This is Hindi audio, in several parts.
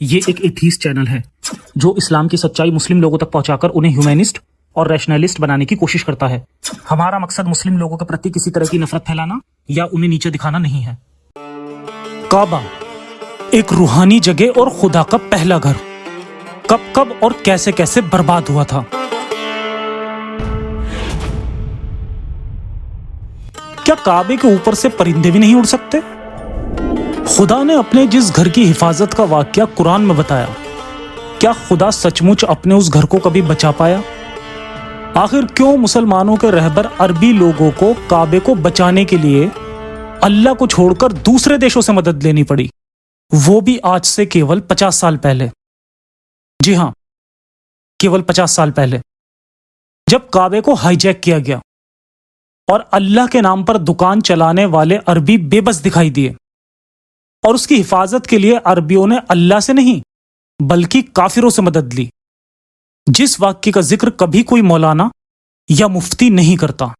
ये एक एथीस्ट चैनल है जो इस्लाम की सच्चाई मुस्लिम लोगों तक पहुंचाकर उन्हें ह्यूमैनिस्ट और रैशनलिस्ट बनाने की कोशिश करता है। हमारा मकसद मुस्लिम लोगों के प्रति किसी तरह की नफरत फैलाना या उन्हें नीचे दिखाना नहीं है। काबा एक रूहानी जगह और खुदा का पहला घर कब कब और कैसे कैसे बर्बाद हुआ था। क्या काबे के ऊपर से परिंदे भी नहीं उड़ सकते? खुदा ने अपने जिस घर की हिफाजत का वाकया कुरान में बताया, क्या खुदा सचमुच अपने उस घर को कभी बचा पाया? आखिर क्यों मुसलमानों के रहबर अरबी लोगों को काबे को बचाने के लिए अल्लाह को छोड़कर दूसरे देशों से मदद लेनी पड़ी, वो भी आज से केवल 50 साल पहले। जी हां, केवल 50 साल पहले, जब काबे को हाईजैक किया गया और अल्लाह के नाम पर दुकान चलाने वाले अरबी बेबस दिखाई दिए और उसकी हिफाजत के लिए अरबियों ने अल्लाह से नहीं बल्कि काफिरों से मदद ली, जिस वाक्य का जिक्र कभी कोई मौलाना या मुफ्ती नहीं करता।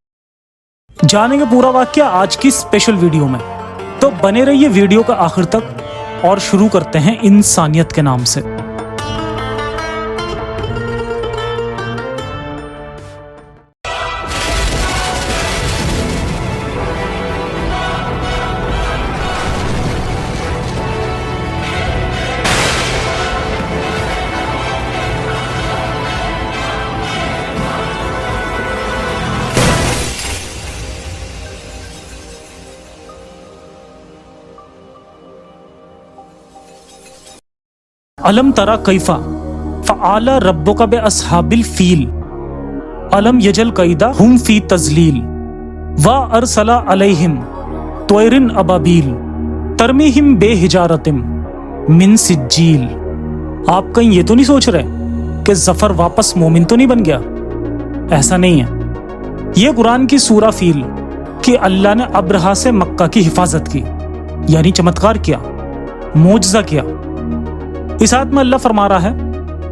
जानेंगे पूरा वाक्य आज की स्पेशल वीडियो में, तो बने रहिए वीडियो का आखिर तक और शुरू करते हैं इंसानियत के नाम से। अलम तरा कैफा फ़अला रब्बुका बि अस्हाबिल फील अलम यजल कैदा हुम फी तज़लील व अरसला अलैहिम तोयरिन अबाबील तरमीहिम बेहिजारतिम मिन सिज्जील। आप कहीं ये तो नहीं सोच रहे कि जफर वापस मोमिन तो नहीं बन गया? ऐसा नहीं है। ये कुरान की सूरा फील कि अल्लाह ने अब्रहा से मक्का की हिफाजत की, यानी चमत्कार किया, मोजज़ा किया। इस आयत में अल्लाह फरमा रहा है,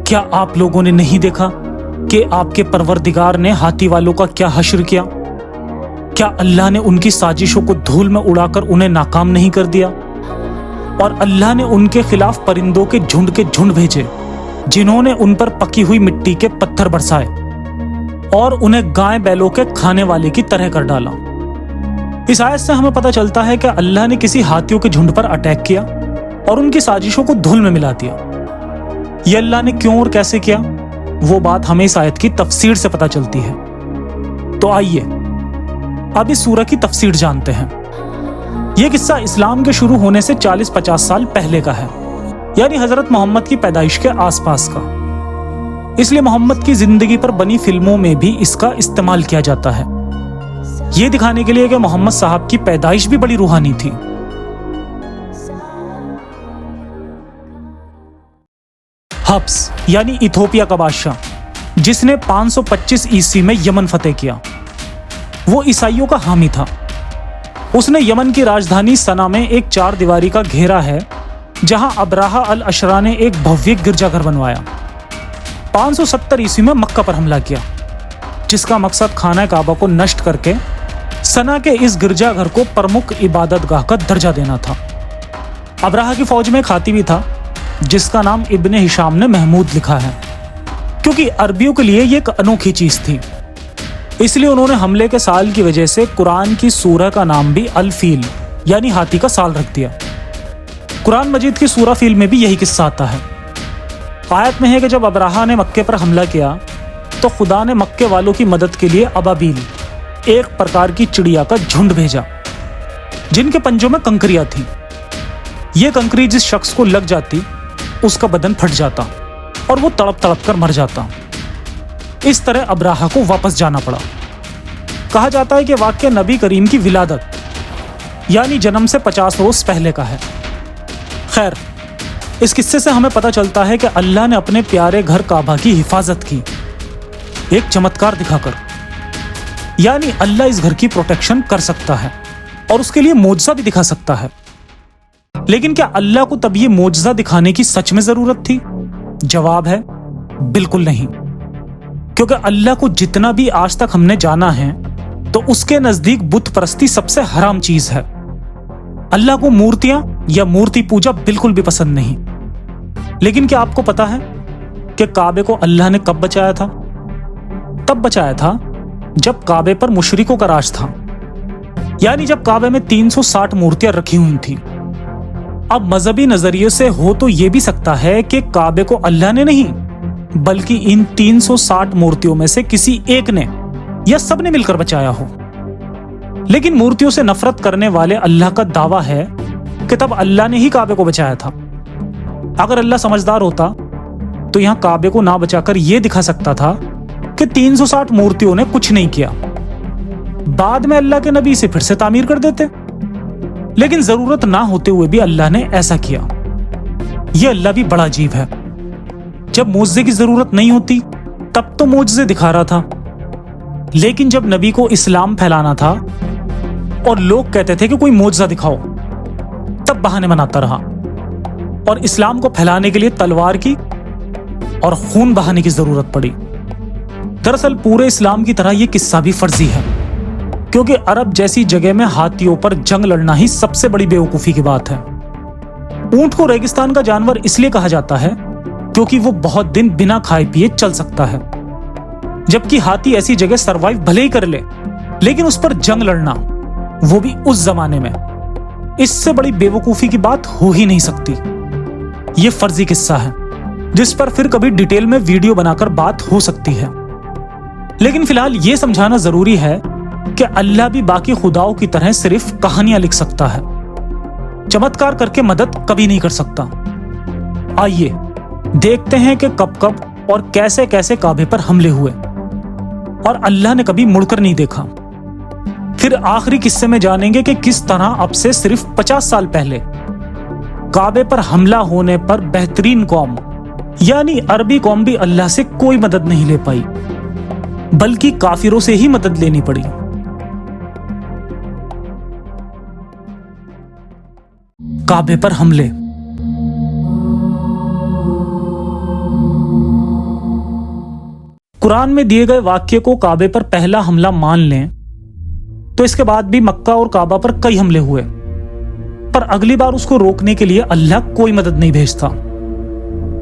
क्या आप लोगों ने नहीं देखा कि आपके परवरदिगार ने हाथी वालों का क्या हश्र किया? क्या अल्लाह ने उनकी साजिशों को धूल में उड़ाकर उन्हें नाकाम नहीं कर दिया? और अल्लाह ने उनके खिलाफ परिंदों के झुंड भेजे जिन्होंने उन पर पकी हुई मिट्टी के पत्थर बरसाए और उन्हें गाय बैलों के खाने वाले की तरह कर डाला। इस आयत से हमें पता चलता है कि अल्लाह ने किसी हाथियों के झुंड पर अटैक किया और उनकी साजिशों को धूल में मिला दिया। ये अल्लाह ने क्यों और कैसे किया, वो बात हमें इस आयत की तफसीर से पता चलती है। तो आइए अब इस सूरह की तफसीर जानते हैं। यह किस्सा इस्लाम के शुरू होने से 40-50 साल पहले का है, यानी हजरत मोहम्मद की पैदाइश के आसपास का। इसलिए मोहम्मद की जिंदगी पर बनी फिल्मों में भी इसका इस्तेमाल किया जाता है, यह दिखाने के लिए कि मोहम्मद साहब की पैदाइश भी बड़ी रूहानी थी। हब्स यानी इथोपिया का बादशाह, जिसने 525 ईस्वी में यमन फतेह किया, वो ईसाइयों का हामी था। उसने यमन की राजधानी सना में एक 4 दीवारी का घेरा है जहां अब्राहा अल अशरा ने एक भव्य गिरजाघर बनवाया। 570 ईस्वी में मक्का पर हमला किया, जिसका मकसद खाना काबा को नष्ट करके सना के इस गिरजाघर को प्रमुख इबादतगाह का दर्जा देना था। अब्राहा की फौज में एक हाथी भी था जिसका नाम इब्ने हिशाम ने महमूद लिखा है, क्योंकि अरबियों के लिए ये एक अनोखी चीज थी। इसलिए उन्होंने हमले के साल की वजह से कुरान की सूरह का नाम भी अल फील यानी हाथी का साल रख दिया। कुरान मजीद की सूरह फील में भी यही किस्सा आता है। आयत में है कि जब अब्राहा ने मक्के पर हमला किया तो खुदा ने मक्के वालों की मदद के लिए अबाबील, एक प्रकार की चिड़िया का झुंड भेजा जिनके पंजों में कंकरियां थी। ये कंकरी जिस शख्स को लग जाती उसका बदन फट जाता और वो तड़प तड़प कर मर जाता। इस तरह अब्राहा को वापस जाना पड़ा। कहा जाता है कि वाक्य नबी करीम की विलादत यानी जन्म से 50 रोज पहले का है। खैर, इस किस्से से हमें पता चलता है कि अल्लाह ने अपने प्यारे घर काबा की हिफाजत की एक चमत्कार दिखाकर, यानी अल्लाह इस घर की प्रोटेक्शन कर सकता है और उसके लिए मोजज़ा भी दिखा सकता है। लेकिन क्या अल्लाह को तब ये मोजज़ा दिखाने की सच में जरूरत थी? जवाब है बिल्कुल नहीं, क्योंकि अल्लाह को जितना भी आज तक हमने जाना है तो उसके नजदीक बुत परस्ती सबसे हराम चीज है। अल्लाह को मूर्तियां या मूर्ति पूजा बिल्कुल भी पसंद नहीं। लेकिन क्या आपको पता है कि काबे को अल्लाह ने कब बचाया था? तब बचाया था जब काबे पर मुशरिकों का राज था, यानी जब काबे में 360 मूर्तियां रखी हुई थी। अब मजहबी नजरिए से हो तो यह भी सकता है कि काबे को अल्लाह ने नहीं बल्कि इन 360 मूर्तियों में से किसी एक ने या सब ने मिलकर बचाया हो। लेकिन मूर्तियों से नफरत करने वाले अल्लाह का दावा है कि तब अल्लाह ने ही काबे को बचाया था। अगर अल्लाह समझदार होता तो यहां काबे को ना बचाकर यह दिखा सकता था कि 360 मूर्तियों ने कुछ नहीं किया, बाद में अल्लाह के नबी इसे फिर से तामीर कर देते। लेकिन जरूरत ना होते हुए भी अल्लाह ने ऐसा किया। यह अल्लाह भी बड़ा अजीब है। जब मुआजिजे की जरूरत नहीं होती तब तो मुआजिजे दिखा रहा था, लेकिन जब नबी को इस्लाम फैलाना था और लोग कहते थे कि कोई मुआजिजा दिखाओ, तब बहाने बनाता रहा और इस्लाम को फैलाने के लिए तलवार की और खून बहाने की जरूरत पड़ी। दरअसल पूरे इस्लाम की तरह यह किस्सा भी फर्जी है, क्योंकि अरब जैसी जगह में हाथियों पर जंग लड़ना ही सबसे बड़ी बेवकूफी की बात है। ऊंट को रेगिस्तान का जानवर इसलिए कहा जाता है क्योंकि वो बहुत दिन बिना खाए पिए चल सकता है, जबकि हाथी ऐसी जगह सरवाइव भले ही कर ले, लेकिन उस पर जंग लड़ना, वो भी उस जमाने में, इससे बड़ी बेवकूफी की बात हो ही नहीं सकती। ये फर्जी किस्सा है जिस पर फिर कभी डिटेल में वीडियो बनाकर बात हो सकती है। लेकिन फिलहाल ये समझाना जरूरी है कि अल्लाह भी बाकी खुदाओं की तरह सिर्फ कहानियां लिख सकता है, चमत्कार करके मदद कभी नहीं कर सकता। आइए देखते हैं कि कब कब और कैसे कैसे काबे पर हमले हुए और अल्लाह ने कभी मुड़कर नहीं देखा। फिर आखिरी किस्से में जानेंगे कि किस तरह अब से सिर्फ 50 साल पहले काबे पर हमला होने पर बेहतरीन कौम यानी अरबी कौम भी अल्लाह से कोई मदद नहीं ले पाई, बल्कि काफिरों से ही मदद लेनी पड़ी। काबे पर हमले। कुरान में दिए गए वाक्य को काबे पर पहला हमला मान लें तो इसके बाद भी मक्का और काबा पर कई हमले हुए, पर अगली बार उसको रोकने के लिए अल्लाह कोई मदद नहीं भेजता।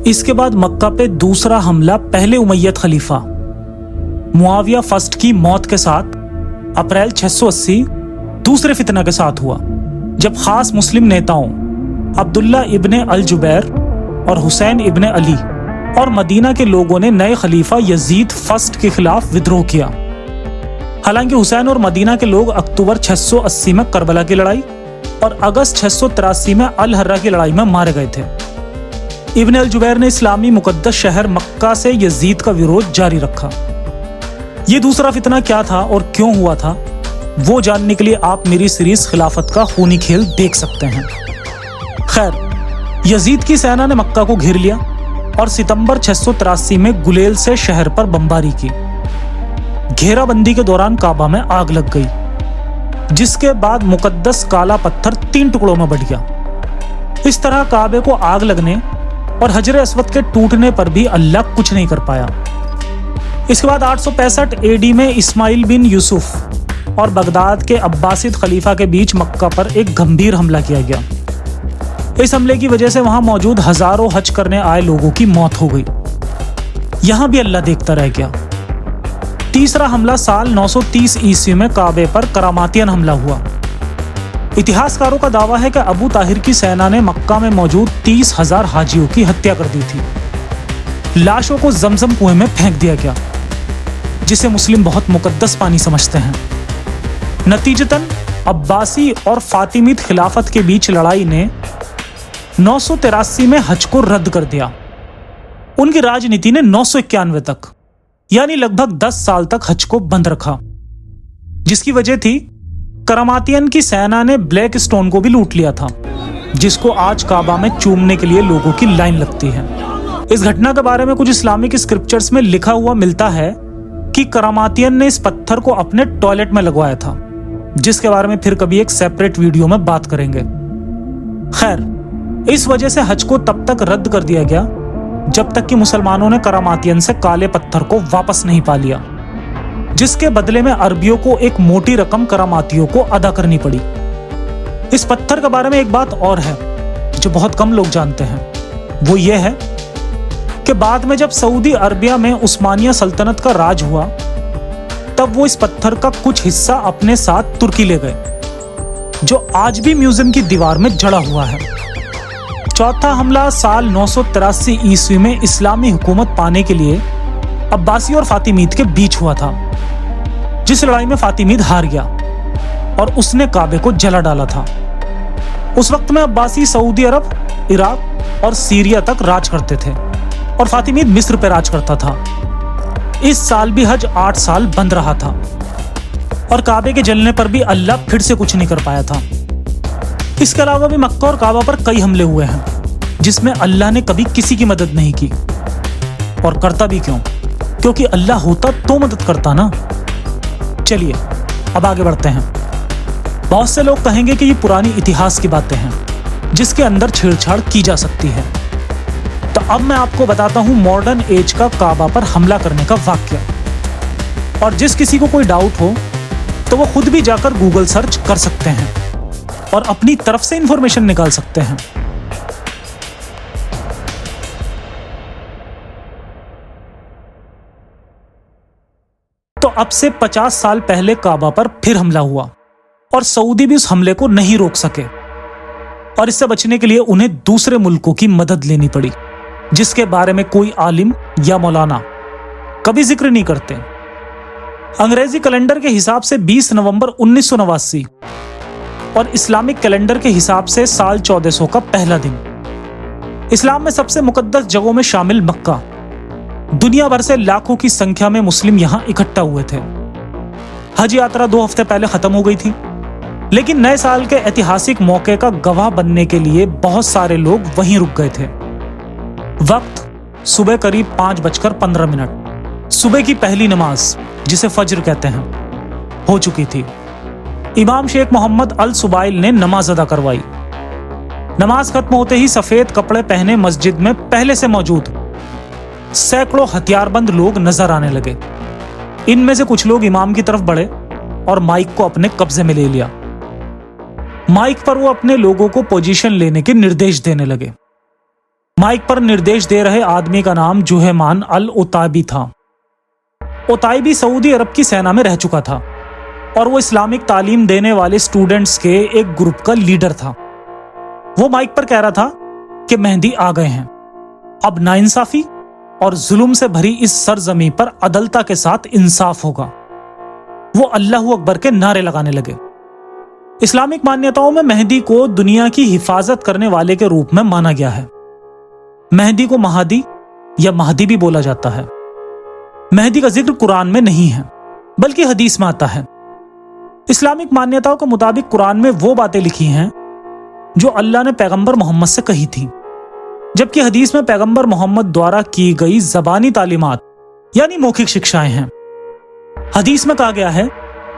इसके बाद मक्का पे दूसरा हमला पहले उमैयद खलीफा मुआविया फर्स्ट की मौत के साथ अप्रैल 680 दूसरे फितना के साथ हुआ, जब खास मुस्लिम नेताओं अब्दुल्ला इब्ने अल जुबैर और हुसैन इब्ने अली और मदीना के लोगों ने नए खलीफा यजीद फर्स्ट के खिलाफ विद्रोह किया। हालांकि हुसैन और मदीना के लोग अक्टूबर 680 में करबला की लड़ाई और अगस्त 683 में अल हर्रा की लड़ाई में मारे गए थे। इब्ने अल जुबैर ने इस्लामी मुकद्दस शहर मक्का से यजीद का विरोध जारी रखा। ये दूसरा फितना क्या था और क्यों हुआ था, वो जानने के लिए आप मेरी सीरीज खिलाफत का खूनी खेल देख सकते हैं। खैर, यजीद की सेना ने मक्का को घेर लिया और सितंबर 683 में गुलेल से शहर पर बमबारी की। घेराबंदी के दौरान काबा में आग लग गई, जिसके बाद मुकद्दस काला पत्थर 3 टुकड़ों में बट गया। इस तरह काबे को आग लगने और हजर अस्वद के टूटने पर भी अल्लाह कुछ नहीं कर पाया। इसके बाद 865 एडी में इस्माइल बिन यूसुफ और बगदाद के अब्बासिद खलीफा के बीच मक्का पर एक गंभीर हमला किया गया। इस हमले की वजह से वहां मौजूद हजारों हज करने आए लोगों की मौत हो गई। यहां भी अल्लाह देखता रह गया। तीसरा हमला साल 930 ईस्वी में काबे पर करामातियन हमला हुआ। इतिहासकारों का दावा है कि अबू ताहिर की सेना ने मक्का में मौजूद 30,000 हाजियों की हत्या कर दी थी। लाशों को जमजम कुएं में फेंक दिया गया, जिसे मुस्लिम बहुत मुकद्दस पानी समझते हैं। नतीजतन अब्बासी और फातिमीद खिलाफत के बीच लड़ाई ने 983 में हज को रद्द कर दिया। उनकी राजनीति ने 991 तक यानी लगभग 10 साल तक हज को बंद रखा, जिसकी वजह थी करामातियन की सेना ने ब्लैक स्टोन को भी लूट लिया था, जिसको आज काबा में चूमने के लिए लोगों की लाइन लगती है। इस घटना के बारे में कुछ इस्लामिक स्क्रिप्चर्स में लिखा हुआ मिलता है कि करामातियन ने इस पत्थर को अपने टॉयलेट में लगवाया था, जिसके बारे में फिर कभी एक सेपरेट वीडियो में बात करेंगे। खैर, इस वजह से हज को तब तक रद्द कर दिया गया जब तक कि मुसलमानों ने करामातियन से काले पत्थर को वापस नहीं पा लिया, जिसके बदले में अरबियों को एक मोटी रकम करामातियों को अदा करनी पड़ी। इस पत्थर के बारे में एक बात और है जो बहुत कम लोग जानते हैं। वो ये है कि बाद में जब सऊदी अरबिया में उस्मानिया सल्तनत का राज हुआ तब वो इस पत्थर का कुछ हिस्सा अपने साथ तुर्की ले गए, जो आज भी म्यूजियम की दीवार में जड़ा हुआ है। चौथा हमला साल 983 ईस्वी में इस्लामी हुकूमत पाने के लिए अब्बासी और फातिमीद के बीच हुआ था, जिस लड़ाई में फातिमीद हार गया और उसने काबे को जला डाला था। उस वक्त में अब्बासी सऊदी अरब, इराक और सीरिया तक राज करते थे और फातिमीद मिस्र पर राज करता था। इस साल भी हज 8 साल बंद रहा था और काबे के जलने पर भी अल्लाह फिर से कुछ नहीं कर पाया था। इसके अलावा भी मक्का और काबा पर कई हमले हुए हैं, जिसमें अल्लाह ने कभी किसी की मदद नहीं की। और करता भी क्यों? क्योंकि अल्लाह होता तो मदद करता ना। चलिए अब आगे बढ़ते हैं। बहुत से लोग कहेंगे कि ये पुरानी इतिहास की बातें हैं जिसके अंदर छेड़छाड़ की जा सकती है। तो अब मैं आपको बताता हूं मॉडर्न एज का काबा पर हमला करने का वाकया। और जिस किसी को कोई डाउट हो तो वो खुद भी जाकर गूगल सर्च कर सकते हैं और अपनी तरफ से इंफॉर्मेशन निकाल सकते हैं। तो अब से 50 साल पहले काबा पर फिर हमला हुआ और सऊदी भी उस हमले को नहीं रोक सके और इससे बचने के लिए उन्हें दूसरे मुल्कों की मदद लेनी पड़ी, जिसके बारे में कोई आलिम या मौलाना कभी जिक्र नहीं करते। अंग्रेजी कैलेंडर के हिसाब से 20 नवंबर 1989 और इस्लामिक कैलेंडर के हिसाब से साल 1400 का पहला दिन। इस्लाम में सबसे मुकद्दस जगहों में शामिल मक्का। दुनिया भर से लाखों की संख्या में मुस्लिम यहां इकट्ठा हुए थे। हज यात्रा 2 हफ्ते पहले खत्म हो गई थी, लेकिन नए साल के ऐतिहासिक मौके का गवाह बनने के लिए बहुत सारे लोग वहीं रुक गए थे। वक्त सुबह करीब 5:15। सुबह की पहली नमाज, जिसे फज्र कहते हैं, हो चुकी थी। इमाम शेख मोहम्मद अल सुबाइल ने नमाज अदा करवाई। नमाज खत्म होते ही सफेद कपड़े पहने मस्जिद में पहले से मौजूद सैकड़ों हथियारबंद लोग नजर आने लगे। इनमें से कुछ लोग इमाम की तरफ बढ़े और माइक को अपने कब्जे में ले लिया। माइक पर वो अपने लोगों को पोजीशन लेने के निर्देश देने लगे। माइक पर निर्देश दे रहे आदमी का नाम जुहैमान अल उताइबी था। उताइबी सऊदी अरब की सेना में रह चुका था और वो इस्लामिक तालीम देने वाले स्टूडेंट्स के एक ग्रुप का लीडर था। वो माइक पर कह रहा था कि मेहदी आ गए हैं, अब नाइंसाफी और जुल्म से भरी इस सरजमी पर अदलता के साथ इंसाफ होगा। वो अल्लाहू अकबर के नारे लगाने लगे। इस्लामिक मान्यताओं में मेहदी को दुनिया की हिफाजत करने वाले के रूप में माना गया है। मेहदी को महादी या महदी भी बोला जाता है। मेहदी का जिक्र कुरान में नहीं है, बल्कि हदीस में आता है। इस्लामिक मान्यताओं के मुताबिक कुरान में वो बातें लिखी हैं जो अल्लाह ने पैगंबर मोहम्मद से कही थी, जबकि हदीस में पैगंबर मोहम्मद द्वारा की गई ज़बानी तालीमात यानी मौखिक शिक्षाएं हैं। हदीस में कहा गया है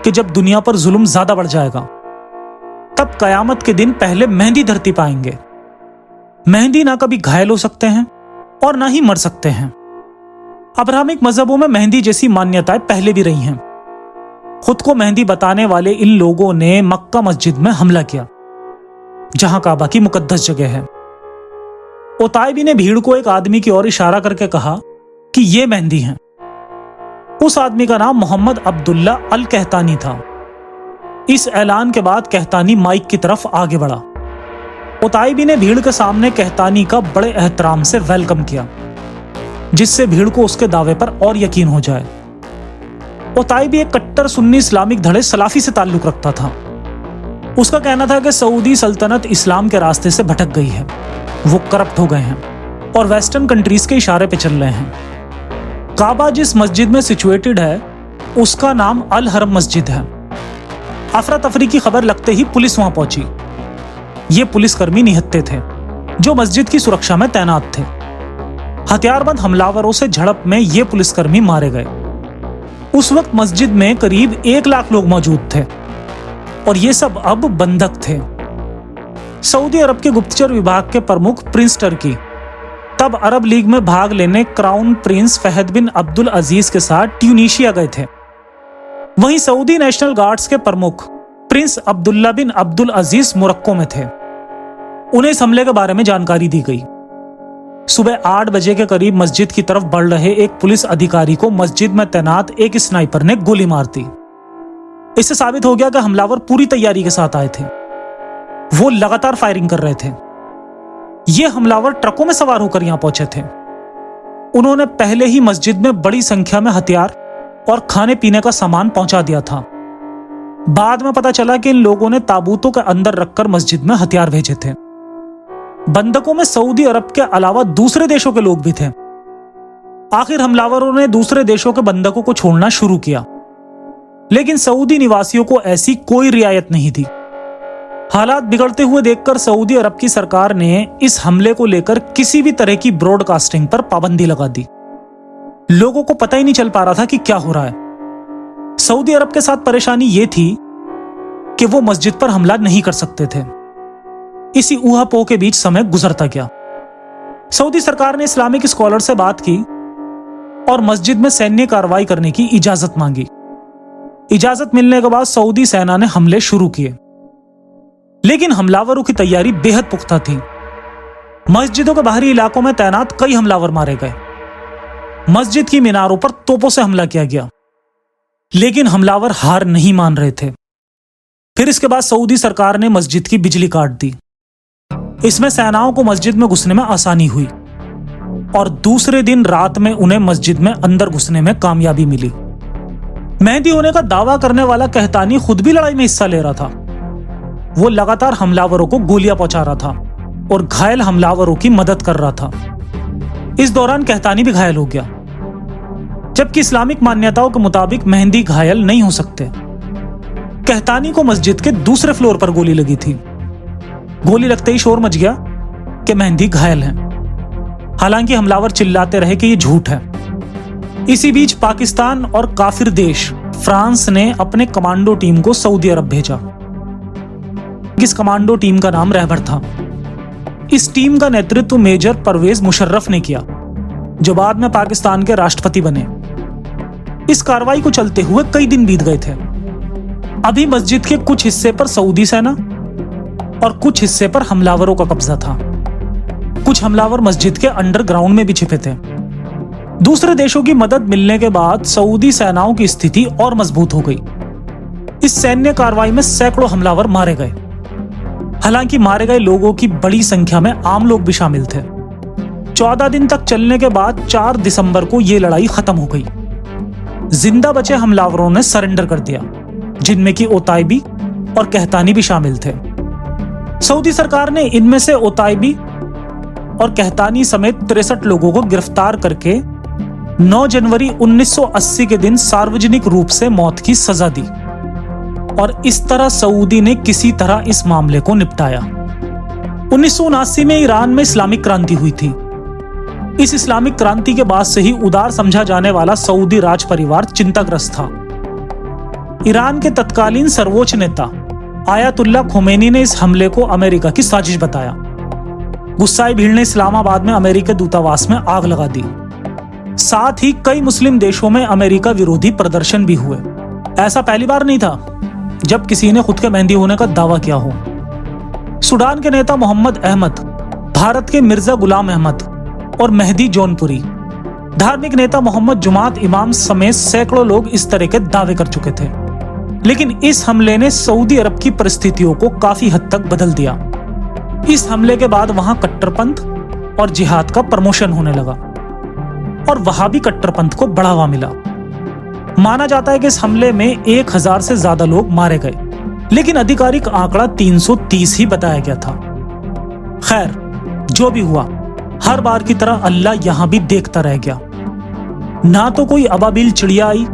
कि जब दुनिया पर जुल्म ज्यादा बढ़ जाएगा तब कयामत के दिन पहले मेहंदी धरती पाएंगे। मेहंदी ना कभी घायल हो सकते हैं और ना ही मर सकते हैं। अब्राहमिक मजहबों में मेहंदी जैसी मान्यताएं पहले भी रही हैं। खुद को मेहंदी बताने वाले इन लोगों ने मक्का मस्जिद में हमला किया, जहां काबा की मुकद्दस जगह है। उताइबी ने भीड़ को एक आदमी की ओर इशारा करके कहा कि ये मेहंदी हैं। उस आदमी का नाम मोहम्मद अब्दुल्ला अल कहतानी था। इस ऐलान के बाद कहतानी माइक की तरफ आगे बढ़ा। उताइबी ने भीड़ के सामने कहतानी का बड़े एहतराम से वेलकम किया, जिससे भीड़ को उसके दावे पर और यकीन हो जाए। उताइबी एक कट्टर सुन्नी इस्लामिक धड़े सलाफी से ताल्लुक रखता था। उसका कहना था कि सऊदी सल्तनत इस्लाम के रास्ते से भटक गई है, वो करप्ट हो गए हैं और वेस्टर्न कंट्रीज के इशारे पे चल रहे हैं। काबा जिस मस्जिद में सिचुएटेड है उसका नाम अल हरम मस्जिद है। अफरा तफरी की खबर लगते ही पुलिस वहां पहुंची। ये पुलिसकर्मी निहत्थे थे जो मस्जिद की सुरक्षा में तैनात थे। हथियारबंद हमलावरों से झड़प में ये पुलिसकर्मी मारे गए। उस वक्त मस्जिद में करीब 1 लाख लोग मौजूद थे और ये सब अब बंधक थे। सऊदी अरब के गुप्तचर विभाग के प्रमुख प्रिंस टर्की तब अरब लीग में भाग लेने क्राउन प्रिंस फहद बिन अब्दुल अजीज के साथ ट्यूनीशिया गए थे। वहीं सऊदी नेशनल गार्ड्स के प्रमुख प्रिंस अब्दुल्ला बिन अब्दुल अजीज मोरक्को में थे। उन्हें इस हमले के बारे में जानकारी दी गई। सुबह 8 बजे के करीब मस्जिद की तरफ बढ़ रहे एक पुलिस अधिकारी को मस्जिद में तैनात एक स्नाइपर ने गोली मार दी। इससे साबित हो गया कि हमलावर पूरी तैयारी के साथ आए थे। वो लगातार फायरिंग कर रहे थे। ये हमलावर ट्रकों में सवार होकर यहां पहुंचे थे। उन्होंने पहले ही मस्जिद में बड़ी संख्या में हथियार और खाने पीने का सामान पहुंचा दिया था। बाद में पता चला कि इन लोगों ने ताबूतों के अंदर रखकर मस्जिद में हथियार भेजे थे। बंधकों में सऊदी अरब के अलावा दूसरे देशों के लोग भी थे। आखिर हमलावरों ने दूसरे देशों के बंधकों को छोड़ना शुरू किया, लेकिन सऊदी निवासियों को ऐसी कोई रियायत नहीं थी। हालात बिगड़ते हुए देखकर सऊदी अरब की सरकार ने इस हमले को लेकर किसी भी तरह की ब्रॉडकास्टिंग पर पाबंदी लगा दी। लोगों को पता ही नहीं चल पा रहा था कि क्या हो रहा है। सऊदी अरब के साथ परेशानी यह थी कि वो मस्जिद पर हमला नहीं कर सकते थे। इसी ऊहापोह के बीच समय गुजरता गया। सऊदी सरकार ने इस्लामिक स्कॉलर से बात की और मस्जिद में सैन्य कार्रवाई करने की इजाजत मांगी। इजाजत मिलने के बाद सऊदी सेना ने हमले शुरू किए, लेकिन हमलावरों की तैयारी बेहद पुख्ता थी। मस्जिदों के बाहरी इलाकों में तैनात कई हमलावर मारे गए। मस्जिद की मीनारों पर तोपों से हमला किया गया, लेकिन हमलावर हार नहीं मान रहे थे। फिर इसके बाद सऊदी सरकार ने मस्जिद की बिजली काट दी। इसमें सेनाओं को मस्जिद में घुसने में आसानी हुई और दूसरे दिन रात में उन्हें मस्जिद में अंदर घुसने में कामयाबी मिली। मेहदी होने का दावा करने वाला कहतानी खुद भी लड़ाई में हिस्सा ले रहा था। वो लगातार हमलावरों को गोलियां पहुंचा रहा था और घायल हमलावरों की मदद कर रहा था। इस दौरान कहतानी भी घायल हो गया, जबकि इस्लामिक मान्यताओं के मुताबिक मेहदी घायल नहीं हो सकते। कहतानी को मस्जिद के दूसरे फ्लोर पर गोली लगी थी। गोली लगते ही शोर मच गया कि मेहदी घायल है। हालांकि हमलावर चिल्लाते रहे कि यह झूठ है। इसी बीच पाकिस्तान और काफिर देश फ्रांस ने अपने कमांडो टीम को सऊदी अरब भेजा। इस कमांडो टीम का नाम रहबर था। इस टीम का नेतृत्व मेजर परवेज मुशर्रफ ने किया, जो बाद में पाकिस्तान के राष्ट्रपति बने। इस कार्रवाई को चलते हुए कई दिन बीत गए थे। अभी मस्जिद के कुछ हिस्से पर सऊदी सेना और कुछ हिस्से पर हमलावरों का कब्जा था। कुछ हमलावर मस्जिद के अंडरग्राउंड में भी छिपे थे। दूसरे देशों की मदद मिलने के बाद सऊदी सेनाओं की स्थिति और मजबूत हो गई। इस सैन्य कार्रवाई में सैकड़ों हमलावर मारे गए। हालांकि मारे गए लोगों की बड़ी संख्या में आम लोग भी शामिल थे। 14 दिन तक चलने के बाद 4 दिसंबर को यह लड़ाई खत्म हो गई। जिंदा बचे हमलावरों ने सरेंडर कर दिया, जिनमें की ओताइबी और कहतानी भी शामिल थे। सऊदी सरकार ने इनमें से ओताइबी और कहतानी समेत 63 लोगों को गिरफ्तार करके 9 जनवरी 1980 के दिन सार्वजनिक रूप से मौत की सजा दी और इस तरह सऊदी ने किसी तरह इस मामले को निपटाया। 1979 में ईरान में इस्लामिक क्रांति हुई थी। इस इस्लामिक क्रांति के बाद से ही उदार समझा जाने वाला सऊदी राज परिवार चिंताग्रस्त था। ईरान के तत्कालीन सर्वोच्च नेता आयतुल्ला खोमेनी ने इस हमले को अमेरिका की साजिश बताया। गुस्साई भीड़ ने इस्लामाबाद में अमेरिकी दूतावास में आग लगा दी। साथ ही कई मुस्लिम देशों में अमेरिका विरोधी प्रदर्शन भी हुए। ऐसा पहली बार नहीं था जब किसी ने खुद के मेहंदी होने का दावा किया हो। सूडान के नेता मोहम्मद अहमद, भारत के मिर्जा गुलाम अहमद और मेहदी जौनपुरी, धार्मिक नेता मोहम्मद जुमात इमाम समेत सैकड़ों लोग इस तरह के दावे कर चुके थे। लेकिन इस हमले ने सऊदी अरब की परिस्थितियों को काफी हद तक बदल दिया। इस हमले के बाद वहां कट्टरपंथ और जिहाद का प्रमोशन होने लगा और वहाबी कट्टरपंथ को बढ़ावा मिला। माना जाता है कि इस हमले में 1000 से ज्यादा लोग मारे गए, लेकिन आधिकारिक आंकड़ा 330 ही बताया गया था। खैर, जो भी हुआ, हर बार की तरह अल्लाह यहां भी देखता रह गया। ना तो कोई अबाबिल चिड़िया आई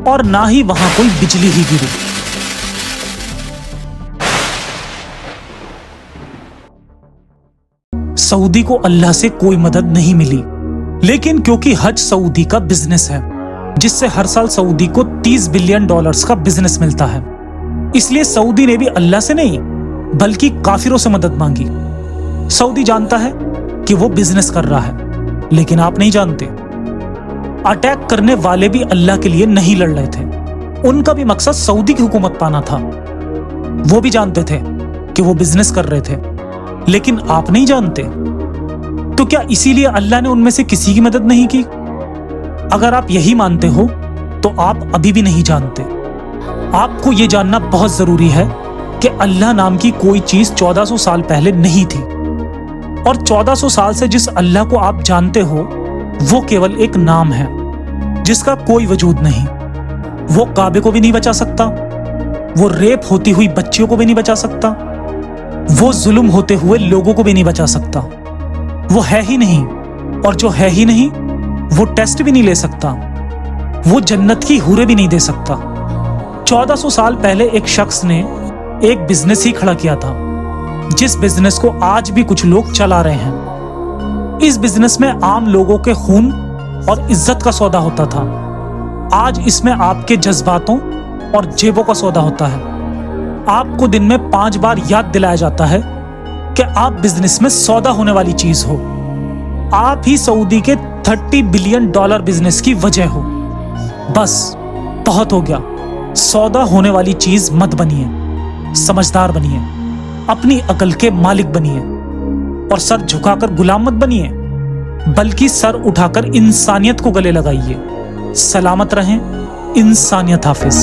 और ना ही वहां कोई बिजली ही गिरी। सऊदी को अल्लाह से कोई मदद नहीं मिली, लेकिन क्योंकि हज सऊदी का बिजनेस है, जिससे हर साल सऊदी को $30 बिलियन का बिजनेस मिलता है, इसलिए सऊदी ने भी अल्लाह से नहीं बल्कि काफिरों से मदद मांगी। सऊदी जानता है कि वो बिजनेस कर रहा है, लेकिन आप नहीं जानते। अटैक करने वाले भी अल्लाह के लिए नहीं लड़ रहे थे। उनका भी मकसद सऊदी की हुकूमत पाना था। वो भी जानते थे कि वो बिजनेस कर रहे थे, लेकिन आप नहीं जानते। तो क्या इसीलिए अल्लाह ने उनमें से किसी की मदद नहीं की? अगर आप यही मानते हो तो आप अभी भी नहीं जानते। आपको यह जानना बहुत जरूरी है कि अल्लाह नाम की कोई चीज 1400 साल पहले नहीं थी, और 1400 साल से जिस अल्लाह को आप जानते हो वो केवल एक नाम है जिसका कोई वजूद नहीं। वो काबे को भी नहीं बचा सकता, वो रेप होती हुई बच्चियों को भी नहीं बचा सकता, वो जुल्म होते हुए लोगों को भी नहीं बचा सकता। वो है ही नहीं, और जो है ही नहीं वो टेस्ट भी नहीं ले सकता, वो जन्नत की हूरें भी नहीं दे सकता। 1400 साल पहले एक शख्स ने एक बिजनेस ही खड़ा किया था, जिस बिजनेस को आज भी कुछ लोग चला रहे हैं। इस बिजनेस में आम लोगों के खून और इज्जत का सौदा होता था। आज इसमें आपके जज्बातों और जेबों का सौदा होता है। आपको दिन में 5 बार याद दिलाया जाता है कि आप बिजनेस में सौदा होने वाली चीज हो। आप ही सऊदी के $30 बिलियन बिजनेस की वजह हो। बस बहुत हो गया। सौदा होने वाली चीज मत बनिए, समझदार बनिए, अपनी अकल के मालिक बनिए, और सर झुकाकर गुलाम मत बनिए, बल्कि सर उठाकर इंसानियत को गले लगाइए। सलामत रहें। इंसानियत हाफिज।